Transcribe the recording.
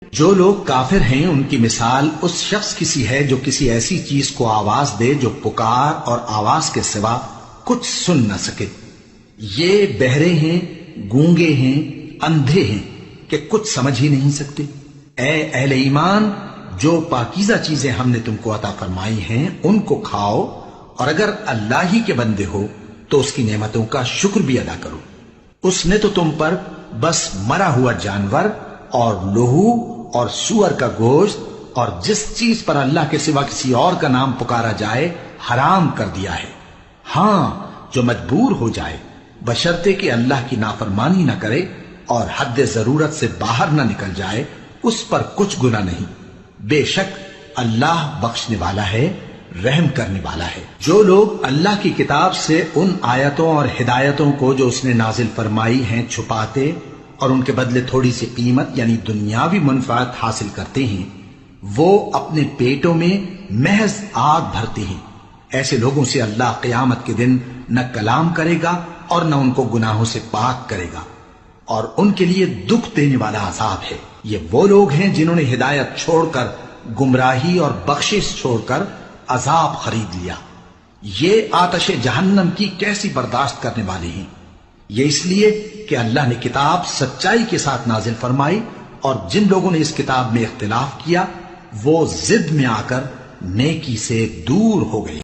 جو لوگ کافر ہیں ان کی مثال اس شخص کی سی ہے جو کسی ایسی چیز کو آواز دے جو پکار اور آواز کے سوا کچھ سن نہ سکے۔ یہ بہرے ہیں، گونگے ہیں، اندھے ہیں کہ کچھ سمجھ ہی نہیں سکتے۔ اے اہل ایمان، جو پاکیزہ چیزیں ہم نے تم کو عطا فرمائی ہیں ان کو کھاؤ، اور اگر اللہ ہی کے بندے ہو تو اس کی نعمتوں کا شکر بھی ادا کرو۔ اس نے تو تم پر بس مرا ہوا جانور اور لہو اور سور کا گوشت اور جس چیز پر اللہ کے سوا کسی اور کا نام پکارا جائے حرام کر دیا ہے۔ ہاں، جو مجبور ہو جائے بشرطے کہ اللہ کی نافرمانی نہ کرے اور حد ضرورت سے باہر نہ نکل جائے، اس پر کچھ گناہ نہیں۔ بے شک اللہ بخشنے والا ہے، رحم کرنے والا ہے۔ جو لوگ اللہ کی کتاب سے ان آیتوں اور ہدایتوں کو جو اس نے نازل فرمائی ہیں چھپاتے اور ان کے بدلے تھوڑی سی قیمت یعنی دنیاوی منفعت حاصل کرتے ہیں، وہ اپنے پیٹوں میں محض آگ بھرتے ہیں۔ ایسے لوگوں سے اللہ قیامت کے دن نہ کلام کرے گا اور نہ ان کو گناہوں سے پاک کرے گا، اور ان کے لیے دکھ دینے والا عذاب ہے۔ یہ وہ لوگ ہیں جنہوں نے ہدایت چھوڑ کر گمراہی اور بخشش چھوڑ کر عذاب خرید لیا۔ یہ آتش جہنم کی کیسی برداشت کرنے والے ہیں۔ یہ اس لیے کہ اللہ نے کتاب سچائی کے ساتھ نازل فرمائی، اور جن لوگوں نے اس کتاب میں اختلاف کیا وہ ضد میں آ کر نیکی سے دور ہو گئے۔